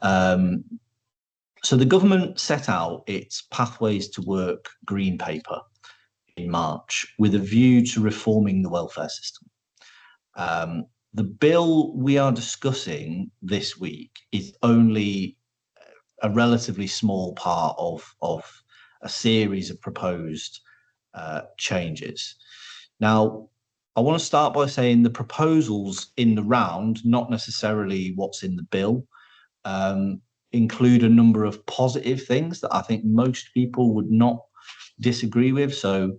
So the government set out its Pathways to Work Green Paper in March with a view to reforming the welfare system. The bill we are discussing this week is only a relatively small part of a series of proposed changes. Now, I want to start by saying the proposals in the round, not necessarily what's in the bill, include a number of positive things that I think most people would not disagree with. So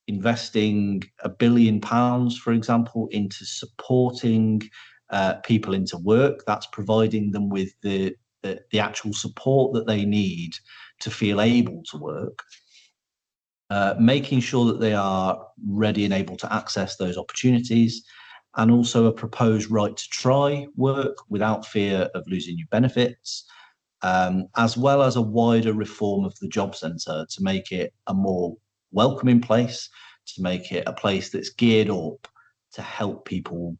investing £1 billion, for example, into supporting people into work, that's providing them with the actual support that they need to feel able to work. Making sure that they are ready and able to access those opportunities, and also a proposed right to try work without fear of losing your benefits, as well as a wider reform of the job centre to make it a more welcoming place, to make it a place that's geared up to help people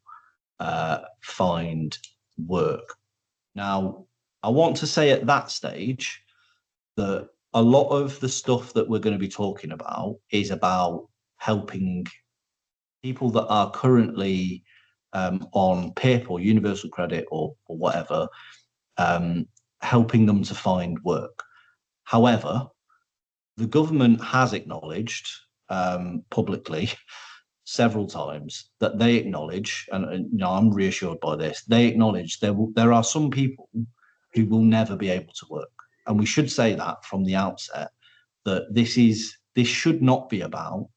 find work. Now, I want to say at that stage that a lot of the stuff that we're going to be talking about is about helping people that are currently on PIP or universal credit or whatever, helping them to find work. However, the government has acknowledged publicly several times that they acknowledge, and you know, I'm reassured by this, they acknowledge there are some people who will never be able to work. And we should say that from the outset, that this should not be about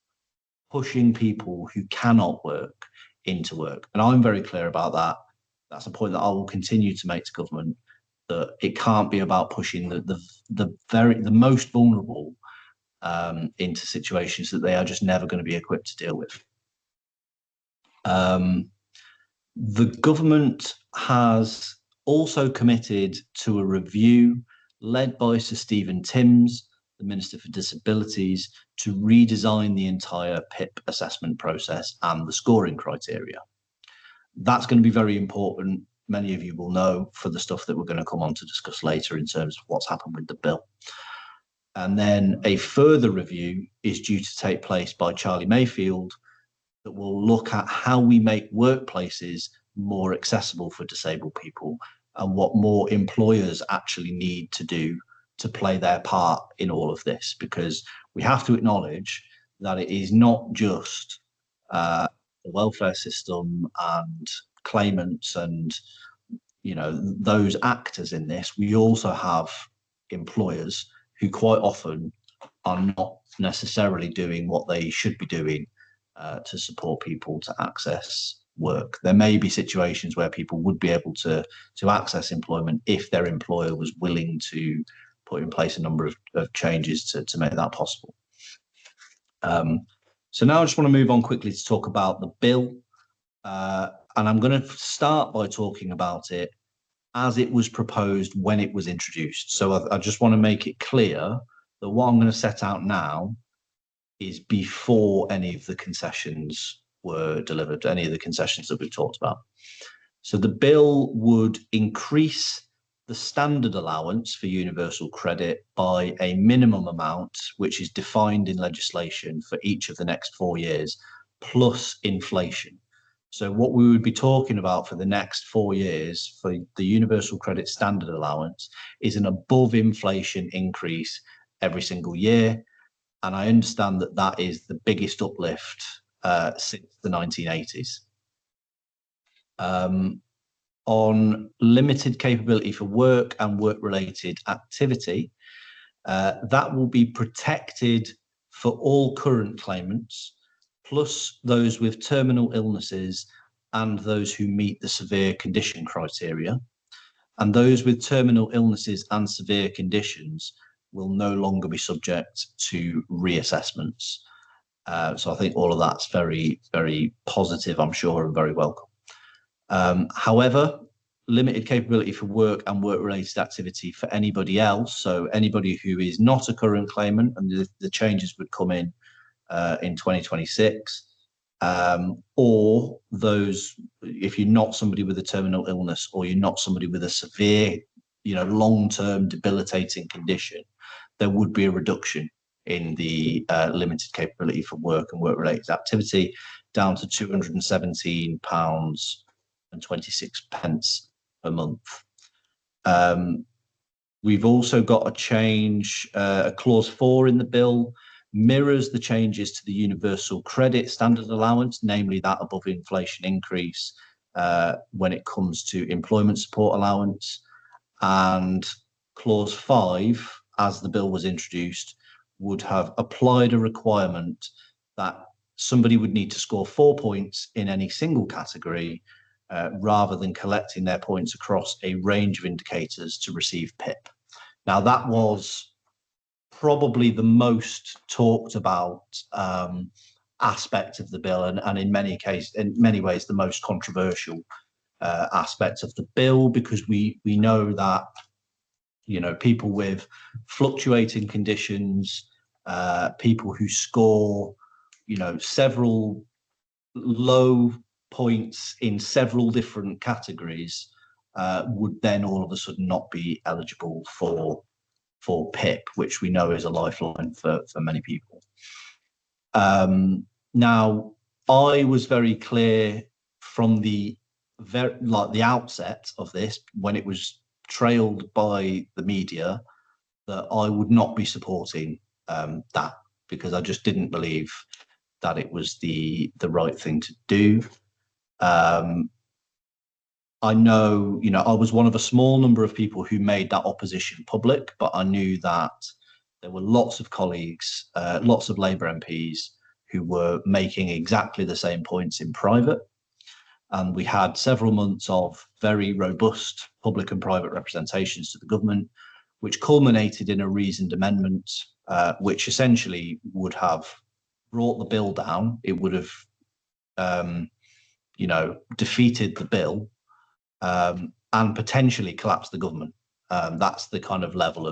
pushing people who cannot work into work. And I'm very clear about that. That's a point that I will continue to make to government, that it can't be about pushing the most vulnerable into situations that they are just never going to be equipped to deal with. The government has also committed to a review led by Sir Stephen Timms, the Minister for Disabilities, to redesign the entire PIP assessment process and the scoring criteria. That's going to be very important, many of you will know, for the stuff that we're going to come on to discuss later in terms of what's happened with the bill. And then a further review is due to take place by Charlie Mayfield that will look at how we make workplaces more accessible for disabled people and what more employers actually need to do to play their part in all of this, because we have to acknowledge that it is not just the welfare system and claimants and, you know, those actors in this. We also have employers who quite often are not necessarily doing what they should be doing to support people to access work. There may be situations where people would be able to access employment if their employer was willing to put in place a number of changes to make that possible. So now I just want to move on quickly to talk about the bill. And I'm going to start by talking about it as it was proposed when it was introduced. So I just want to make it clear that what I'm going to set out now is before any of the concessions were delivered, any of the concessions that we've talked about. So the bill would increase the standard allowance for universal credit by a minimum amount, which is defined in legislation for each of the next 4 years, plus inflation. So what we would be talking about for the next 4 years for the universal credit standard allowance is an above inflation increase every single year. And I understand that that is the biggest uplift since the 1980s. On limited capability for work and work-related activity, that will be protected for all current claimants, plus those with terminal illnesses and those who meet the severe condition criteria. And those with terminal illnesses and severe conditions will no longer be subject to reassessments. So I think all of that's very, very positive, I'm sure, and very welcome. However, limited capability for work and work-related activity for anybody else, so anybody who is not a current claimant, and the changes would come in 2026, or those, if you're not somebody with a terminal illness or you're not somebody with a severe long-term debilitating condition, there would be a reduction in the limited capability for work and work-related activity down to £217.26 per month. We've also got a change, clause 4 in the bill mirrors the changes to the universal credit standard allowance, namely that above inflation increase when it comes to employment support allowance. And clause 5, as the bill was introduced, would have applied a requirement that somebody would need to score 4 points in any single category rather than collecting their points across a range of indicators to receive PIP. Now, that was probably the most talked about aspect of the bill, and in many ways, the most controversial aspect of the bill, because we know that people with fluctuating conditions, people who score several low points in several different categories would then all of a sudden not be eligible for PIP, which we know is a lifeline for many people. Now, I was very clear from the outset of this, when it was trailed by the media, that I would not be supporting that, because I just didn't believe that it was the right thing to do. I know, I was one of a small number of people who made that opposition public, but I knew that there were lots of colleagues, lots of Labour MPs who were making exactly the same points in private. And we had several months of very robust public and private representations to the government, which culminated in a reasoned amendment, which essentially would have brought the bill down. It would have, defeated the bill, and potentially collapse the government. That's the kind of level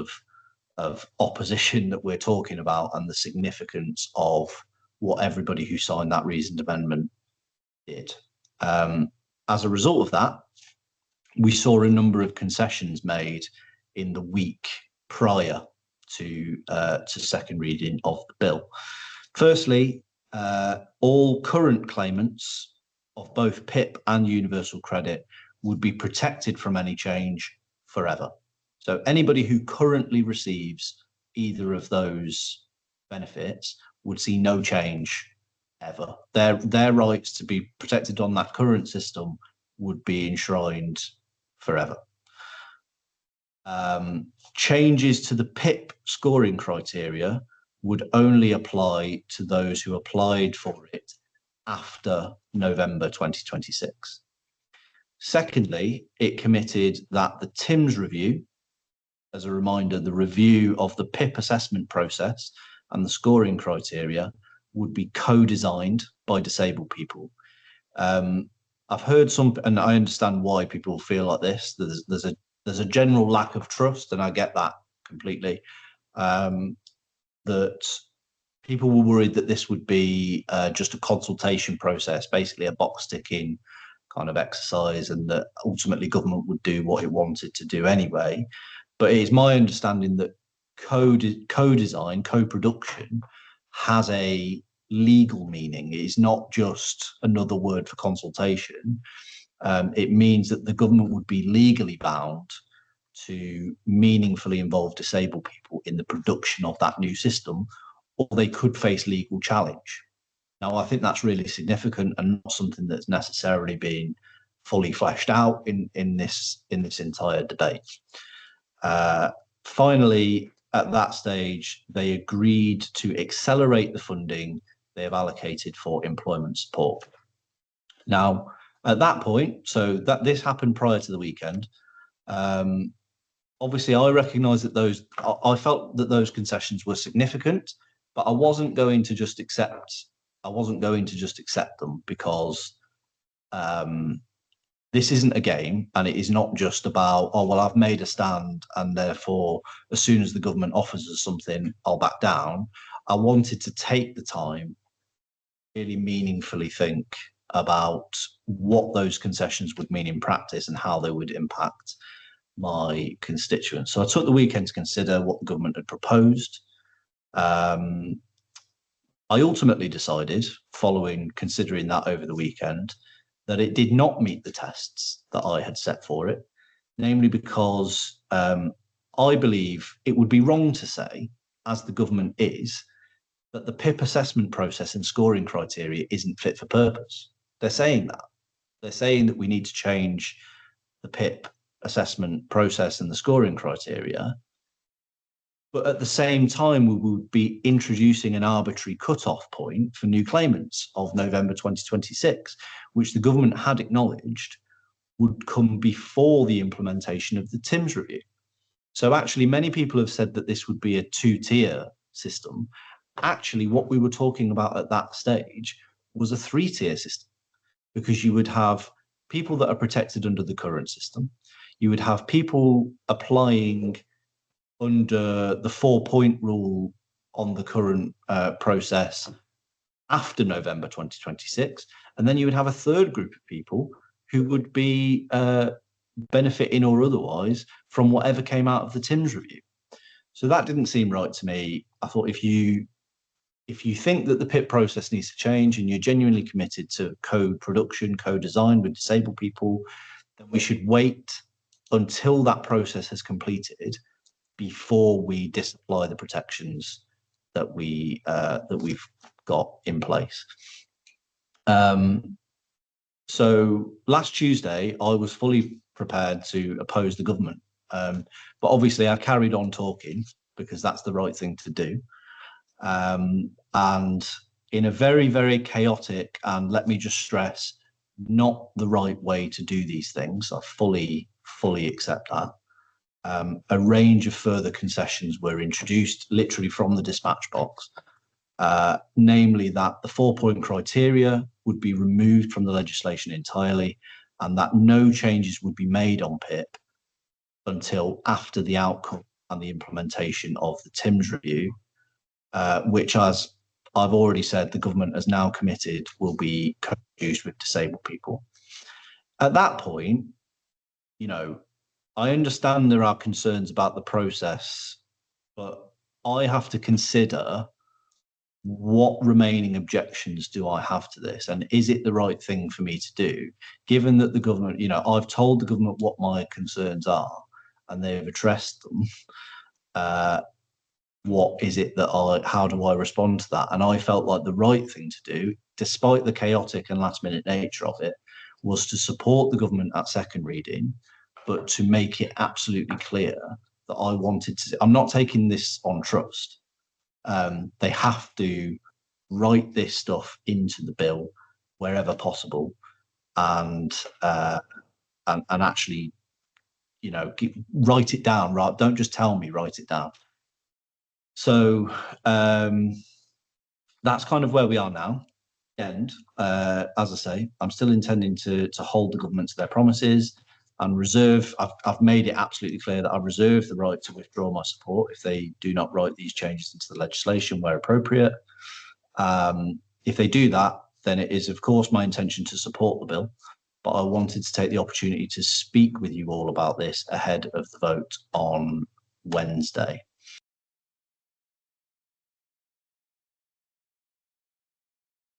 of opposition that we're talking about, and the significance of what everybody who signed that reasoned amendment did. As a result of that, we saw a number of concessions made in the week prior to second reading of the bill. Firstly, all current claimants of both PIP and universal credit would be protected from any change forever. So anybody who currently receives either of those benefits would see no change ever. Their rights to be protected on that current system would be enshrined forever. Changes to the PIP scoring criteria would only apply to those who applied for it after November 2026. Secondly, it committed that the TIMS review, as a reminder, the review of the PIP assessment process and the scoring criteria, would be co-designed by disabled people. I've heard some, and I understand why people feel like this. There's a general lack of trust, and I get that completely. That people were worried that this would be just a consultation process, basically a box ticking kind of exercise, and that ultimately government would do what it wanted to do anyway. But it is my understanding that co-design, co-production has a legal meaning. It is not just another word for consultation. It means that the government would be legally bound to meaningfully involve disabled people in the production of that new system, or they could face legal challenge. Now, I think that's really significant and not something that's necessarily been fully fleshed out in this entire debate. Finally, at that stage, they agreed to accelerate the funding they have allocated for employment support. Now, at that point, so that this happened prior to the weekend, obviously I recognise that I felt that those concessions were significant, but I wasn't going to just accept them, because this isn't a game, and it is not just about, oh, well, I've made a stand and therefore as soon as the government offers us something, I'll back down. I wanted to take the time, really meaningfully think about what those concessions would mean in practice and how they would impact my constituents. So I took the weekend to consider what the government had proposed. I ultimately decided, following considering that over the weekend, that it did not meet the tests that I had set for it, namely because I believe it would be wrong to say, as the government is, that the PIP assessment process and scoring criteria isn't fit for purpose. They're saying that. They're saying that we need to change the PIP assessment process and the scoring criteria. But at the same time, we would be introducing an arbitrary cut-off point for new claimants of November 2026, which the government had acknowledged would come before the implementation of the TIMS review. So actually, many people have said that this would be a two-tier system. Actually, what we were talking about at that stage was a three-tier system, because you would have people that are protected under the current system. You would have people applying under the 4-point rule on the current process after November 2026. And then you would have a third group of people who would be benefiting or otherwise from whatever came out of the TIMS review. So that didn't seem right to me. I thought if you think that the PIP process needs to change and you're genuinely committed to co-production, co-design with disabled people, then we should wait until that process has completed before we disapply the protections that we've got in place. So last Tuesday, I was fully prepared to oppose the government, but obviously I carried on talking because that's the right thing to do. And in a very, very chaotic, and let me just stress, not the right way to do these things, I fully accept that. A range of further concessions were introduced literally from the dispatch box, namely that the 4-point criteria would be removed from the legislation entirely, and that no changes would be made on PIP until after the outcome and the implementation of the TIMS review, which, as I've already said, the government has now committed will be co-produced with disabled people. At that point, I understand there are concerns about the process, but I have to consider what remaining objections do I have to this, and is it the right thing for me to do, given that the government, I've told the government what my concerns are and they've addressed them. What is it that how do I respond to that? And I felt like the right thing to do, despite the chaotic and last minute nature of it, was to support the government at second reading, but to make it absolutely clear that I wanted to, I'm not taking this on trust. They have to write this stuff into the bill wherever possible, and actually, write it down. Right? Don't just tell me, write it down. So that's kind of where we are now. And as I say, I'm still intending to hold the government to their promises and reserve. I've made it absolutely clear that I reserve the right to withdraw my support if they do not write these changes into the legislation where appropriate. If they do that, then it is, of course, my intention to support the bill. But I wanted to take the opportunity to speak with you all about this ahead of the vote on Wednesday.